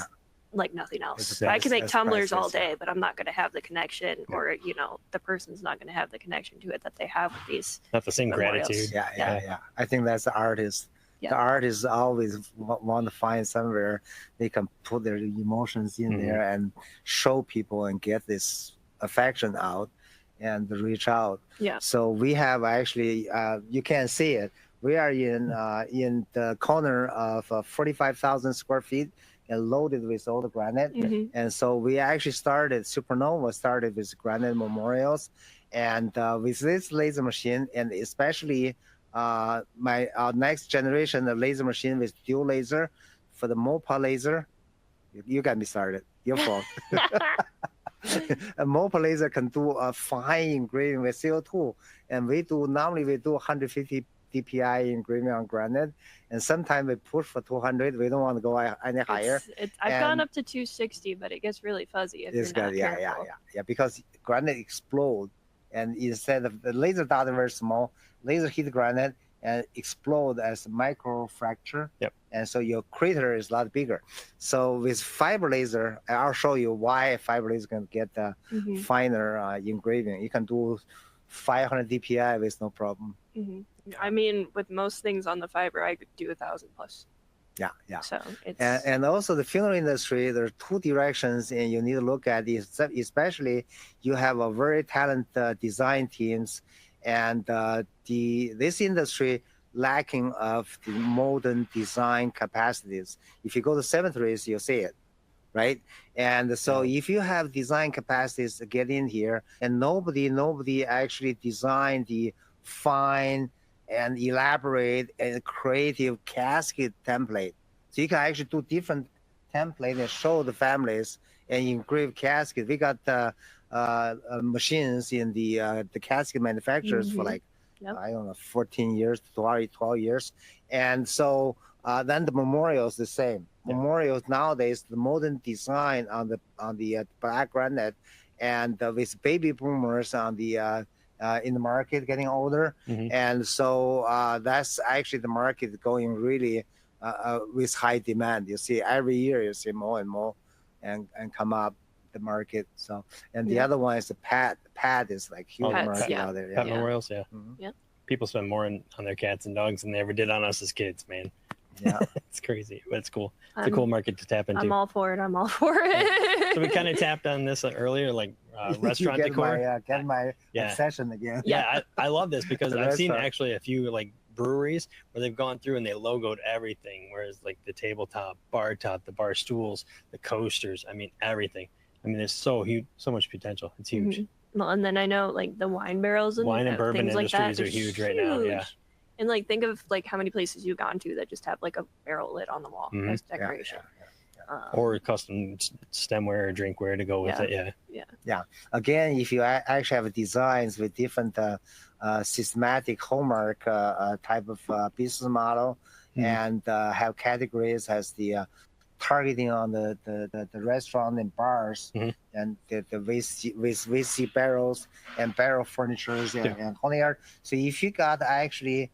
like nothing else. I can make tumblers all day, but I'm not going to have the connection, or, you know, the person's not going to have the connection to it that they have with these. Not the same memorials. gratitude. I think that's the artist. The artists always want to find somewhere they can put their emotions in there and show people and get this affection out and reach out. So we have actually, you can't see it. We are in the corner of 45,000 square feet and loaded with all the granite. And so we actually Supernova started with granite memorials. And with this laser machine, and especially our next generation of laser machine with dual laser for the MOPA laser, you got me started. Your fault. A MOPA laser can do a fine engraving with CO2. And normally we do 150 DPI engraving on granite, and sometimes we push for 200. We don't want to go any higher. I've gone up to 260, but it gets really fuzzy if you're not careful. Because granite explode, and instead of the laser dot very small, laser hit granite and explode as a micro fracture. And so your crater is a lot bigger. So with fiber laser, I'll show you why fiber laser can get finer engraving. You can do 500 DPI with no problem. I mean, with most things on the fiber, I could do 1,000 plus. So it's... And also the funeral industry, there are two directions, and you need to look at this. Especially, you have a very talented design teams, and this industry lacking of the modern design capacities. If you go to cemeteries, you'll see it, right? And so if you have design capacities to get in here, and nobody actually designed the fine and elaborate and creative casket template. So you can actually do different template and show the families and engrave casket. We got machines in the casket manufacturers for like, I don't know, 14 years, 12 years. And so then the memorials the same. Memorials nowadays, the modern design on the black granite, and with baby boomers on the in the market getting older, and so that's actually the market going really with high demand. You see every year you see more and more and come up the market. So the other one is the pet. Pet is like huge market out there. Pet memorials, people spend more on their cats and dogs than they ever did on us as kids, man. It's crazy, but it's cool. It's a cool market to tap into. I'm all for it. So we kind of tapped on this earlier, like restaurant decor. Get my obsession again. I love this because I've seen actually a few like breweries where they've gone through and they logoed everything, whereas like the tabletop, bar top, the bar stools, the coasters, I mean everything. I mean there's so much potential. It's huge. Well, and then I know like the wine barrels and wine and bourbon industries are huge right now. And like think of like how many places you've gone to that just have like a barrel lid on the wall as decoration. Or custom stemware or drinkware to go with it. Again, if you actually have designs with different systematic hallmark type of business model, and have categories as the targeting on the restaurant and bars, and the whiskey barrels and barrel furnitures and holy art. So if you got actually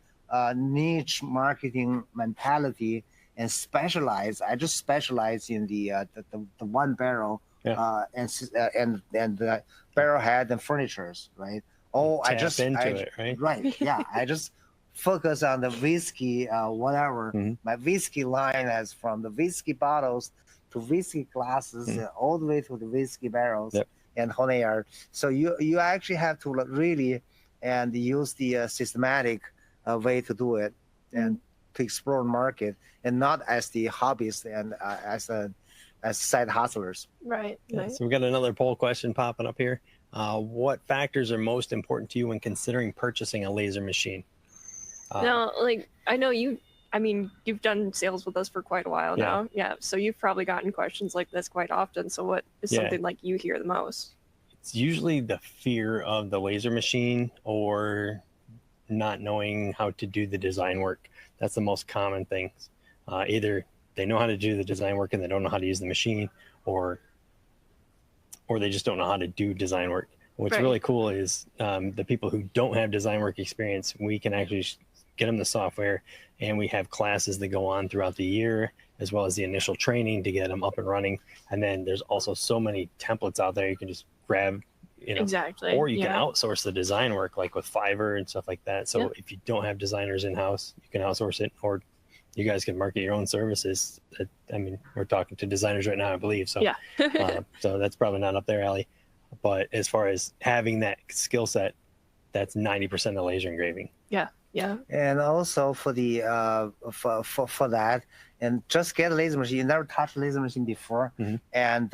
niche marketing mentality and specialize, I just specialize in the one barrel and the barrel head and furnitures, right? I just focus on the whiskey, whatever. My whiskey line is from the whiskey bottles to whiskey glasses, all the way to the whiskey barrels and honey art. So you actually have to really and use the systematic way to do it and to explore the market, and not as the hobbyist and as side hustlers. Right. So we got another poll question popping up here. what factors are most important to you when considering purchasing a laser machine? Now, like, I know you've done sales with us for quite a while now. Yeah. So you've probably gotten questions like this quite often. So what is something like you hear the most? It's usually the fear of the laser machine or not knowing how to do the design work. That's the most common thing. Either they know how to do the design work and they don't know how to use the machine, or they just don't know how to do design work. What's really cool is the people who don't have design work experience, we can actually get them the software, and we have classes that go on throughout the year, as well as the initial training to get them up and running. And then there's also so many templates out there you can just grab, exactly, or you can outsource the design work, like with Fiverr and stuff like that. So if you don't have designers in-house, you can outsource it, or you guys can market your own services. I mean, we're talking to designers right now, I believe. So, so that's probably not up there, Allie. But as far as having that skill set, that's 90% of laser engraving. Yeah. Yeah. And also for the for that, and just get a laser machine. You never touched a laser machine before, and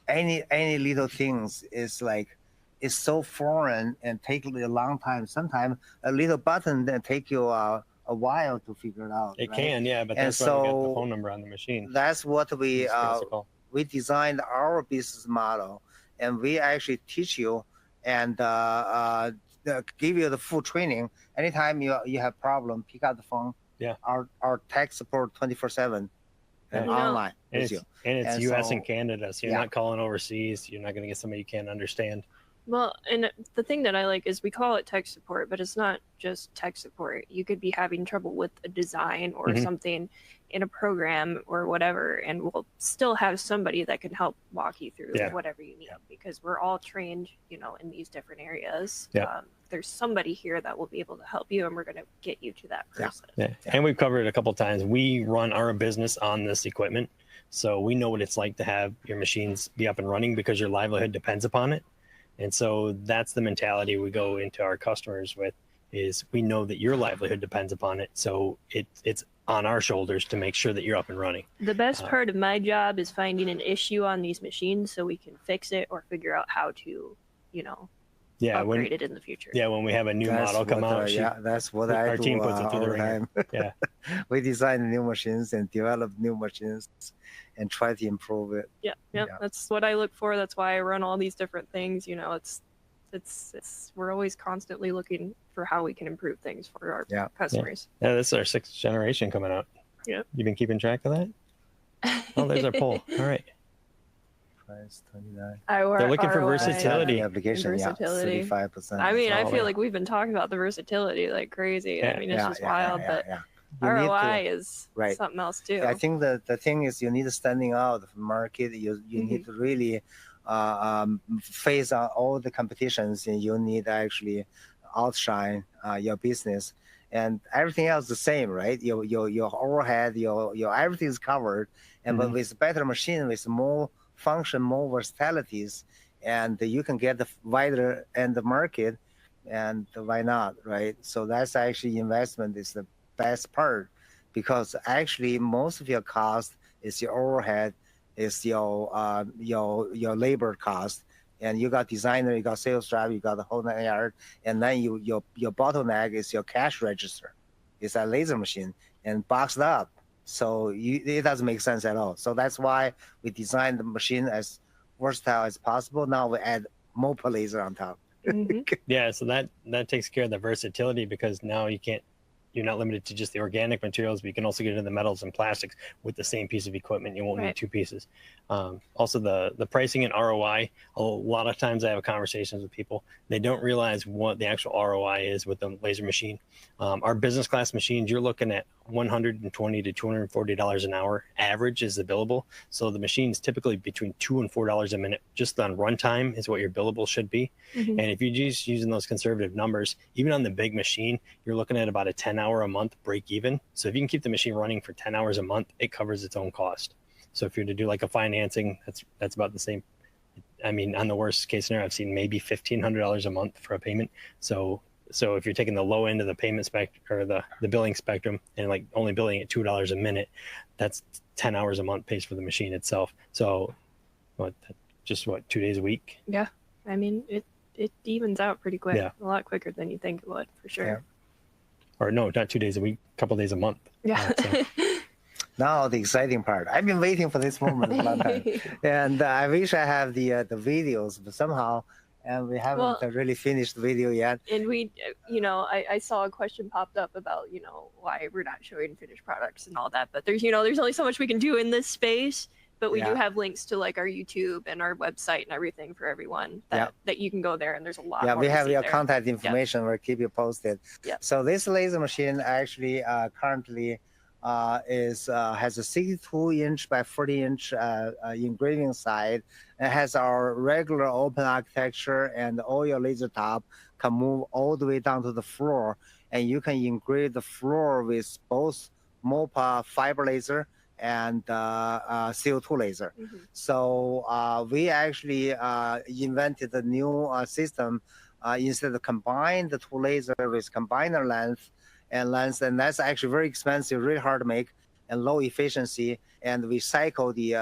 any little things is like, it's so foreign and take a long time. Sometimes a little button that take you a while to figure it out. It can, but that's why we got the phone number on the machine. That's what we designed our business model, and we actually teach you and give you the full training. Anytime you have problem, pick up the phone. Our tech support 24/7 and online with you. And it's US and Canada, so you're not calling overseas. You're not going to get somebody you can't understand. Well, and the thing that I like is we call it tech support, but it's not just tech support. You could be having trouble with a design or something in a program or whatever, and we'll still have somebody that can help walk you through whatever you need, because we're all trained, in these different areas. There's somebody here that will be able to help you, and we're going to get you to that person. And we've covered it a couple of times. We run our business on this equipment, so we know what it's like to have your machines be up and running, because your livelihood depends upon it. And so that's the mentality we go into our customers with, is we know that your livelihood depends upon it. So it's on our shoulders to make sure that you're up and running. The best part of my job is finding an issue on these machines so we can fix it or figure out how to, upgrade it in the future. When we have a new model come out. That's what our team puts it through the ringer. We design new machines and develop new machines and try to improve it. That's what I look for. That's why I run all these different things. It's we're always constantly looking for how we can improve things for our customers. This is our 6th generation coming out. You've been keeping track of that? Oh, there's our poll. All right. Price 29. They're looking for versatility. Application, versatility. 35%. I mean, I feel like we've been talking about the versatility like crazy. I mean, it's just wild, but ROI is something else too. I think the thing is, you need to standing out from market. You need to really face on all the competitions, and you need to actually outshine your business. And everything else the same, right? Your overhead, your everything's covered, and but with better machine, with more function, more versatilities, and you can get the wider end of the market, and why not, right? So that's actually investment is the best part, because actually most of your cost is your overhead, is your labor cost, and you got designer, you got sales driver, you got the whole 9 yards, and then your bottleneck is your cash register. It's a laser machine and boxed up. So it doesn't make sense at all. So that's why we designed the machine as versatile as possible. Now we add multiple laser on top. So that takes care of the versatility, because now you're not limited to just the organic materials, but you can also get into the metals and plastics with the same piece of equipment. You won't need 2 pieces. Also, the pricing and ROI, a lot of times I have conversations with people. They don't realize what the actual ROI is with the laser machine. Our business class machines, you're looking at $120 to $240 an hour average is the billable. So the machine's typically between $2 and $4 a minute just on runtime is what your billable should be. And if you're just using those conservative numbers, even on the big machine, you're looking at about a 10-hour a month break even. So if you can keep the machine running for 10 hours a month, it covers its own cost. So if you're to do like a financing, that's about the same. I mean, on the worst case scenario, I've seen maybe $1,500 a month for a payment. So if you're taking the low end of the payment spectrum, or the billing spectrum, and like only billing at $2 a minute, that's 10 hours a month pays for the machine itself. So 2 days a week? Yeah. I mean, it evens out pretty quick. Yeah. A lot quicker than you think it would, for sure. Yeah. Or no, not 2 days a week, a couple days a month. Yeah. So, Now the exciting part. I've been waiting for this moment a long time, and I wish I have the videos, but somehow, and we haven't Well, really finished the video yet. And we, I saw a question popped up about, why we're not showing finished products and all that. But there's only so much we can do in this space. But we do have links to like our YouTube and our website and everything for everyone that you can go there. And there's a lot. Yeah, more we to have see your there. contact information. We'll keep you posted. Yep. So this laser machine actually currently has a 62-inch by 40-inch engraving side. It has our regular open architecture, and all your laser top can move all the way down to the floor, and you can engrave the floor with both MOPA fiber laser and CO2 laser. Mm-hmm. So we actually invented a new system. Instead of combine the two lasers with combiner length, and that's actually very expensive, really hard to make, and low efficiency. And we cycle the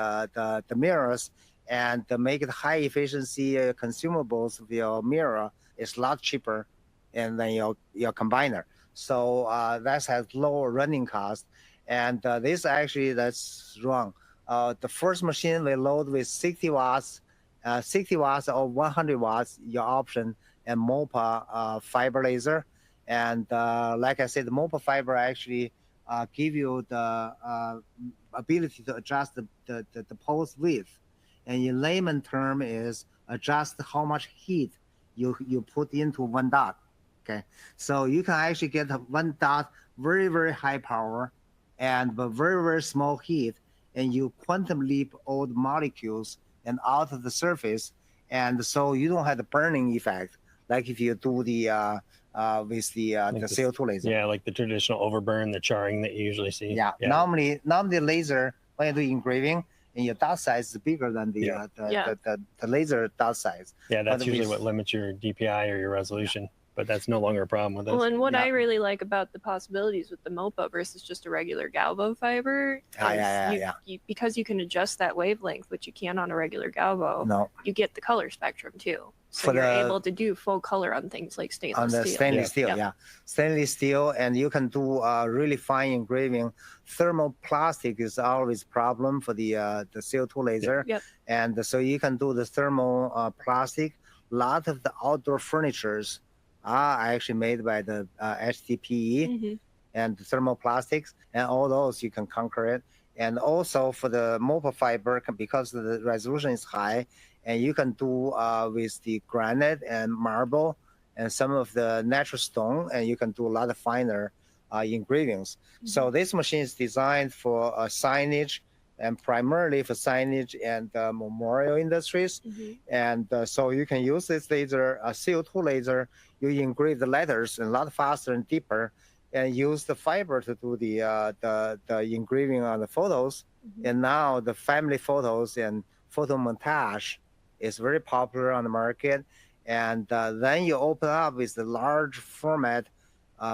mirrors and to make it high efficiency consumables of your mirror is a lot cheaper than your combiner. So that has lower running cost. And this actually, that's wrong. The first machine we load with 60 watts or 100 watts, your option, and MOPA fiber laser. And like I said, the MOPA fiber actually give you the ability to adjust the pulse width. And in layman term is adjust how much heat you put into one dot. Okay, so you can actually get one dot very, very high power and but very, very small heat, and you quantum leap all the molecules and out of the surface, and so you don't have the burning effect like if you do the with the CO2 laser. Yeah, like the traditional overburn, the charring that you usually see. Yeah. Normally laser, when you do engraving, and your dot size is bigger than the laser dot size. Yeah, that's usually what limits your DPI or your resolution. But that's no longer a problem with us. Well, and what I really like about the possibilities with the MOPA versus just a regular Galvo fiber, because you can adjust that wavelength, which you can on a regular Galvo, you get the color spectrum too. So you're able to do full color on things like stainless steel. Stainless steel, stainless steel, and you can do really fine engraving. Thermoplastic is always a problem for the CO2 laser, and so you can do the thermoplastic. A lot of the outdoor furnitures are actually made by the HDPE and the thermoplastics, and all those you can conquer it. And also for the MOPA fiber, because the resolution is high, and you can do with the granite and marble and some of the natural stone, and you can do a lot of finer engravings. So this machine is designed for signage, and primarily for signage and memorial industries. And so you can use this laser, a CO2 laser, you engrave the letters a lot faster and deeper, and use the fiber to do the engraving on the photos. And now the family photos and photo montage is very popular on the market. And then you open up with the large format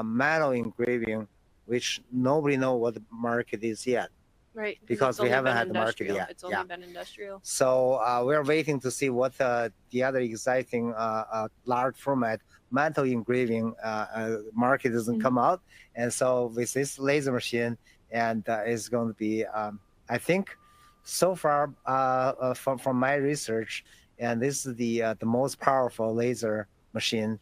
metal engraving, which nobody knows what the market is yet. Right. Because we haven't had the market yet. It's only been industrial. So we're waiting to see what the other exciting large format metal engraving market doesn't come out. And so with this laser machine, and it's going to be, I think, so far from my research, and this is the most powerful laser machine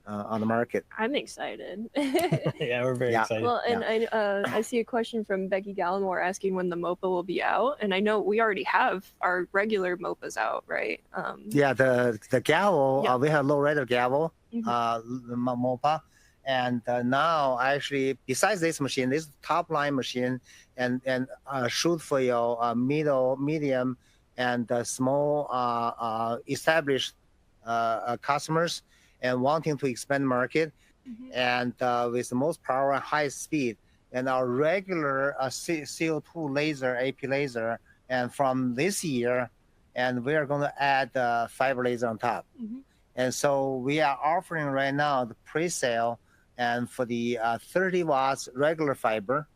on the market. I'm excited. Yeah, we're very excited. Well, and I see a question from Becky Gallimore asking when the MOPA will be out, and I know we already have our regular MOPAs out, right? The gavel, we have low rider gavel, the MOPA, and now actually besides this machine, this top line machine, and shoot for your medium, and small established customers, and wanting to expand market, and with the most power and high speed, and our regular CO2 laser, AP laser, and from this year, and we are going to add fiber laser on top. And so we are offering right now the pre-sale, and for the 30 watts regular fiber,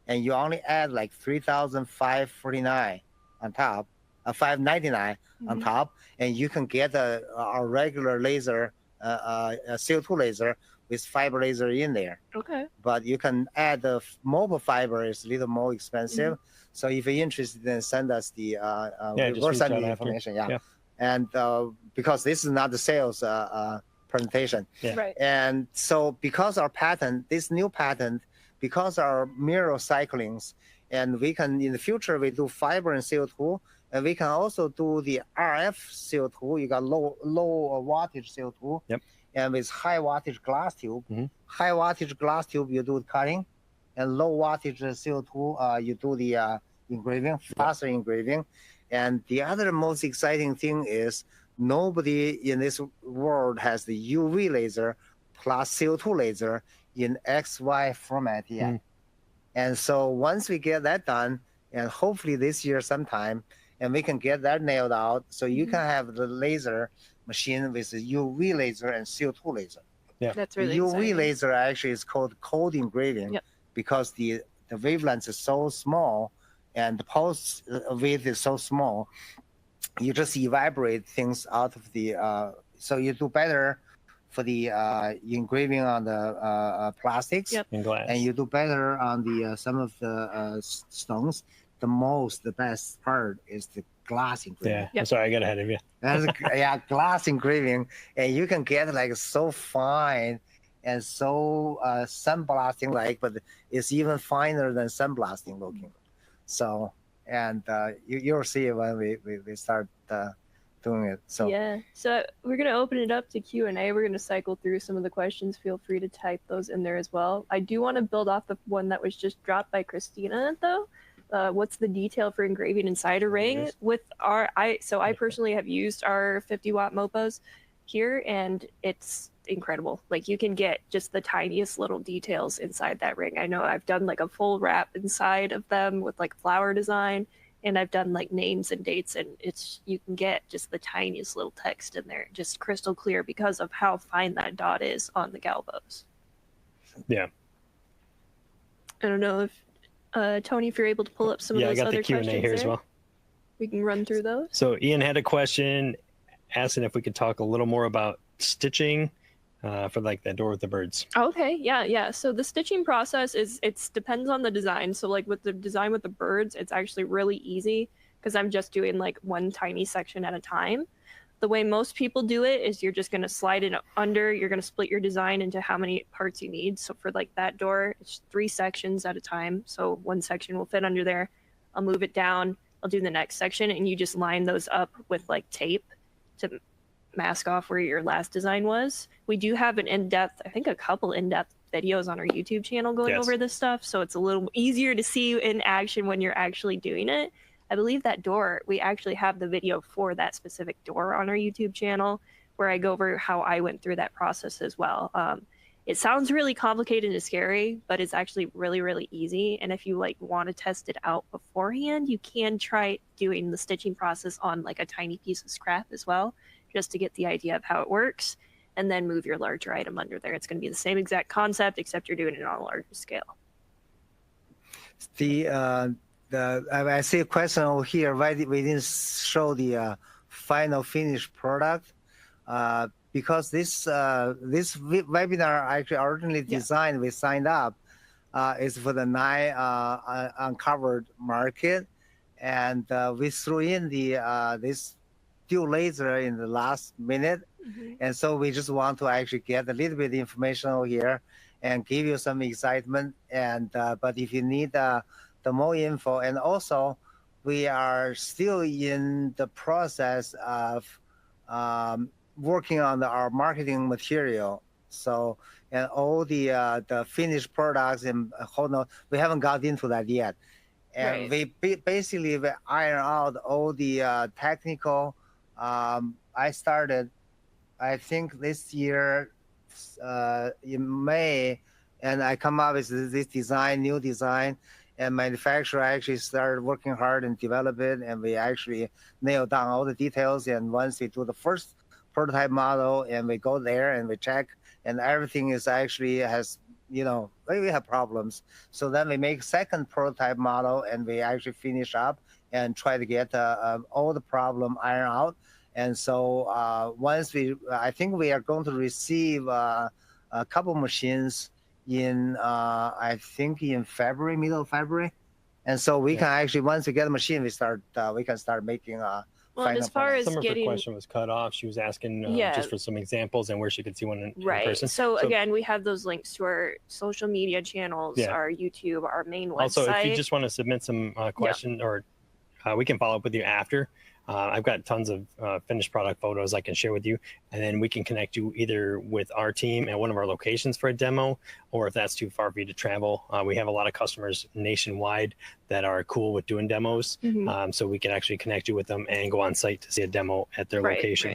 and you only add like $3,549 on top, $599 on top, and you can get our regular laser, a CO2 laser with fiber laser in there. Okay. But you can add the mobile fiber, is a little more expensive. So if you're interested, then send us the we'll send you the information. Yeah. And because this is not the sales presentation. Right. And so because our patent, this new patent, because our mirror cyclings, and we can, in the future, we do fiber and CO2, and we can also do the RF CO2. You got low wattage CO2. Yep. And with high wattage glass tube. High wattage glass tube, you do cutting, and low wattage CO2, you do the engraving, faster engraving. And the other most exciting thing is nobody in this world has the UV laser plus CO2 laser in XY format yet. And so once we get that done, and hopefully this year sometime, and we can get that nailed out, so you can have the laser machine with the UV laser and CO2 laser. Yeah, that's really UV exciting. laser actually is called cold engraving because the wavelength is so small and the pulse width is so small. You just evaporate things out of the, so you do better for the engraving on the plastics, and glass, and you do better on the some of the stones. The best part is the glass engraving. I'm sorry, I got ahead of you. That's glass engraving, and you can get like so fine and so sandblasting like, but it's even finer than sandblasting looking. So, and you'll see it when we start doing it. So so we're gonna open it up to Q&A. We're gonna cycle through some of the questions. Feel free to type those in there as well. I do want to build off the one that was just dropped by Christina though. What's the detail for engraving inside a ring with I personally have used our 50-watt MOPAs here, and it's incredible. Like, you can get just the tiniest little details inside that ring. I know I've done like a full wrap inside of them with like flower design, and I've done like names and dates, and you can get just the tiniest little text in there, just crystal clear because of how fine that dot is on the galvos. Yeah. I don't know if Tony, if you're able to pull up some of those other questions. Yeah, I got the Q&A here as well. We can run through those. So Ian had a question asking if we could talk a little more about stitching for like that door with the birds. Okay, yeah. So the stitching process depends on the design. So like with the design with the birds, it's actually really easy because I'm just doing like one tiny section at a time. The way most people do it is you're just going to slide it under. You're going to split your design into how many parts you need. So for like that door, it's 3 sections at a time. So one section will fit under there. I'll move it down. I'll do the next section, and you just line those up with like tape to mask off where your last design was. We do have an in-depth, I think a couple in-depth videos on our YouTube channel going over this stuff. So it's a little easier to see in action when you're actually doing it. I believe that door, we actually have the video for that specific door on our YouTube channel where I go over how I went through that process as well. It sounds really complicated and scary, but it's actually really, really easy. And if you like want to test it out beforehand, you can try doing the stitching process on like a tiny piece of scrap as well, just to get the idea of how it works, and then move your larger item under there. It's going to be the same exact concept, except you're doing it on a larger scale. I see a question over here. Why we didn't show the final finished product? Because this webinar actually originally designed, we signed up, is for the 9 uncovered market, and we threw in the this dual laser in the last minute, and so we just want to actually get a little bit of information over here and give you some excitement. And but if you need the more info, and also we are still in the process of working on our marketing material. So, and all the finished products, and hold on, we haven't got into that yet. And we basically iron out all the technical. I started, I think this year in May, and I come up with this design, new design, and manufacturer actually started working hard and develop it, and we actually nailed down all the details. And once we do the first prototype model, and we go there and we check, and everything is actually has, you know, we have problems. So then we make second prototype model, and we actually finish up, and try to get all the problem ironed out. And so I think we are going to receive a couple machines in I think in February, middle of February. And so we can actually, once we get a machine, we can start making well, and as far as some of her getting question was cut off. She was asking just for some examples and where she could see one in person. So again, we have those links to our social media channels, our YouTube, our main website. Also, if you just want to submit some question or we can follow up with you after. I've got tons of finished product photos I can share with you, and then we can connect you either with our team at one of our locations for a demo, or if that's too far for you to travel, we have a lot of customers nationwide that are cool with doing demos, so we can actually connect you with them and go on site to see a demo at their location.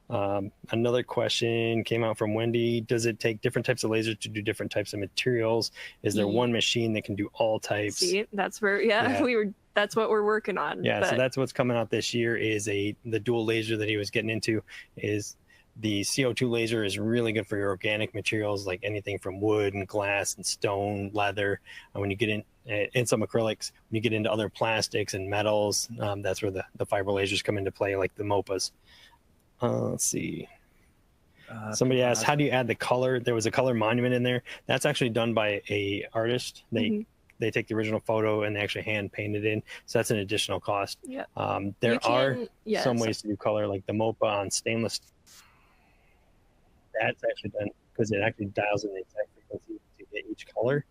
Another question came out from Wendy. Does it take different types of lasers to do different types of materials? Is there one machine that can do all types? See, that's where that's what we're working on. So that's what's coming out this year is the dual laser that he was getting into. Is the CO2 laser is really good for your organic materials, like anything from wood and glass and stone, leather. And when you get in some acrylics, when you get into other plastics and metals, that's where the fiber lasers come into play, like the MOPAs. Let's see. Somebody asked, how do you add the color? There was a color monument in there. That's actually done by a artist. They take the original photo and they actually hand paint it in. So that's an additional cost. There are some ways to do color, like the MOPA on stainless. That's actually done because it actually dials in the exact frequency to get each color.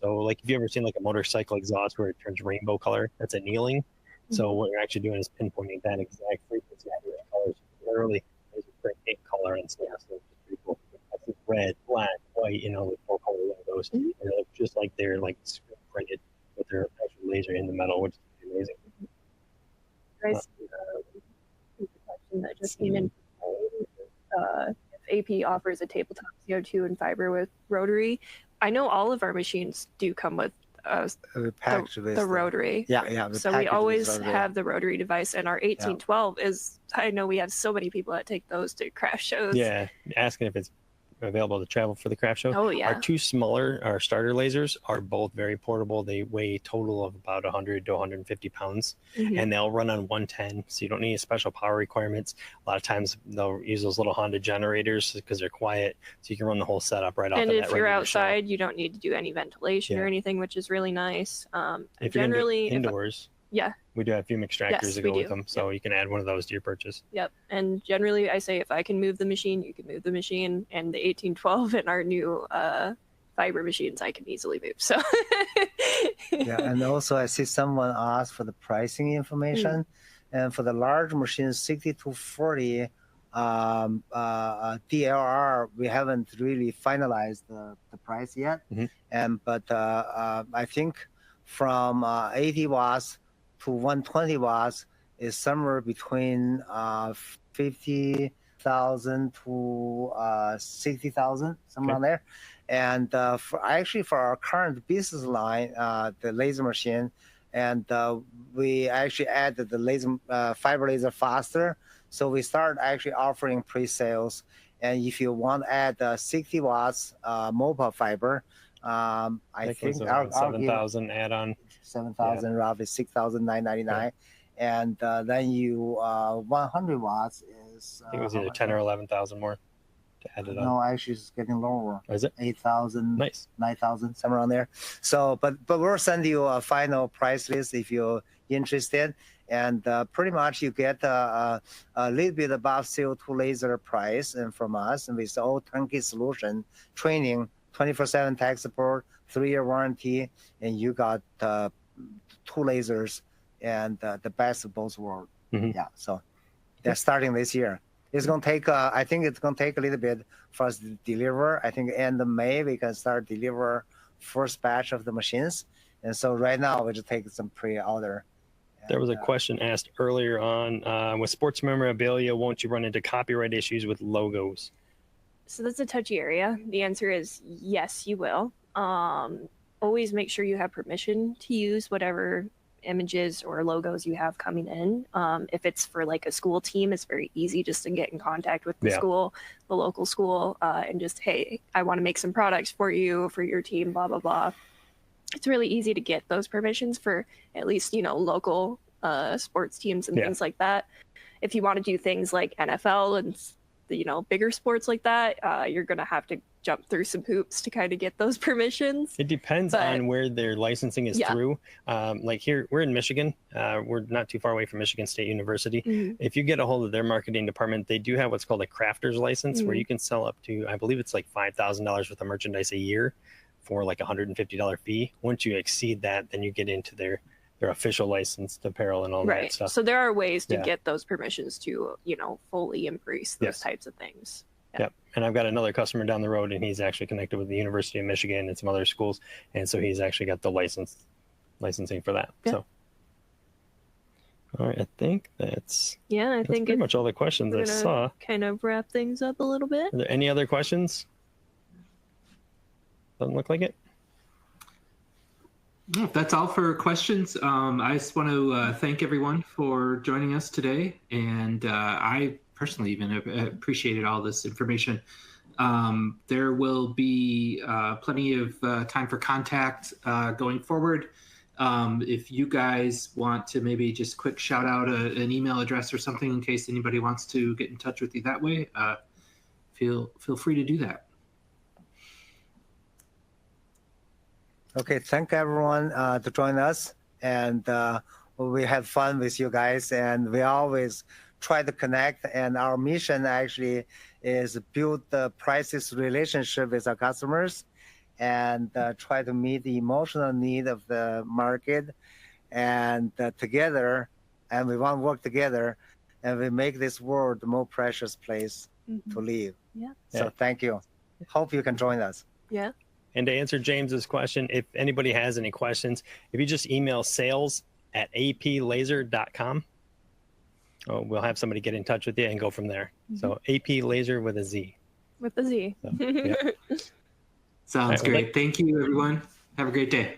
So like if you ever seen like a motorcycle exhaust where it turns rainbow color, that's annealing. So what you're actually doing is pinpointing that exact frequency of the colors. Literally, there's a great ink color and stuff. So it's pretty cool. I think red, black, white, with full color logos. And they look just like they're like screen printed with their actual laser in the metal, which is amazing. Guys, the question that just came in. If AP offers a tabletop CO2 and fiber with rotary, I know all of our machines do come with the rotary. So we always have the rotary device, and our 1812 is, I know we have so many people that take those to craft shows. Asking if it's available to travel for the craft show. Our two smaller, our starter lasers, are both very portable. They weigh a total of about 100 to 150 pounds, and they'll run on 110, so you don't need special power requirements. A lot of times they'll use those little Honda generators because they're quiet, so you can run the whole setup right off of that. And if you're outside, you don't need to do any ventilation or anything, which is really nice. If you're indoors, we do have fume extractors that go with them, so you can add one of those to your purchase. And generally, I say if I can move the machine, you can move the machine. And the 1812 and our new fiber machines, I can easily move. So and also I see someone asked for the pricing information, and for the large machines, 60 to 40 DLR, we haven't really finalized the price yet. But I think from 80 watts to 120 watts is somewhere between 50,000 to 60,000, somewhere around there. And for our current business line, the laser machine, and we actually added the laser fiber laser faster. So we start actually offering pre-sales. And if you want to add 60 watts MOPA fiber, I think our 7,000 add-on. 7,000 roughly 6,999, and then you 100 watts is I think it was either 10 or 11,000 more to add it on. No, actually it's getting lower. Is it 8,000? Nice. 9,000, somewhere around there. So but we'll send you a final price list if you're interested, and pretty much you get a little bit above CO2 laser price and from us, and with all turnkey solution, training, 24/7 tech support, 3-year warranty, and you got 2 lasers and the best of both worlds. So they're starting this year. It's going to take, I think it's going to take a little bit for us to deliver. I think end of May, we can start deliver first batch of the machines. And so right now, we just take some pre-order. There was a question asked earlier on, with sports memorabilia, won't you run into copyright issues with logos? So that's a touchy area. The answer is yes, you will. Always make sure you have permission to use whatever images or logos you have coming in. If it's for like a school team, it's very easy just to get in contact with the school, the local school, and just, hey, I want to make some products for you, for your team, blah, blah, blah. It's really easy to get those permissions for at least, local sports teams and things like that. If you want to do things like NFL and bigger sports like that, you're going to have to jump through some hoops to kind of get those permissions. It depends on where their licensing is through. Like here, we're in Michigan. We're not too far away from Michigan State University. If you get a hold of their marketing department, they do have what's called a crafter's license where you can sell up to, I believe it's like $5,000 worth of merchandise a year for like $150 fee. Once you exceed that, then you get into their official licensed apparel and all that stuff. So there are ways to get those permissions to, fully embrace those types of things. Yep. And I've got another customer down the road, and he's actually connected with the University of Michigan and some other schools. And so he's actually got the licensing for that. Yeah. So, all right. I think that's think pretty much all the questions I saw. Kind of wrap things up a little bit. Are there any other questions? Doesn't look like it. That's all for questions. I just want to thank everyone for joining us today. And I personally even appreciated all this information. There will be plenty of time for contact going forward. If you guys want to maybe just quick shout out an email address or something in case anybody wants to get in touch with you that way, feel free to do that. Okay, thank everyone to join us, and we had fun with you guys, and we always try to connect, and our mission actually is build the prices relationship with our customers and try to meet the emotional need of the market, and together, and we want to work together, and we make this world a more precious place to live. So thank you. Hope you can join us. And to answer James's question, if anybody has any questions, if you just email sales@aplazer.com, we'll have somebody get in touch with you and go from there. So AP Lazer with a Z. With a Z. So, Sounds great. Thank you, everyone. Have a great day.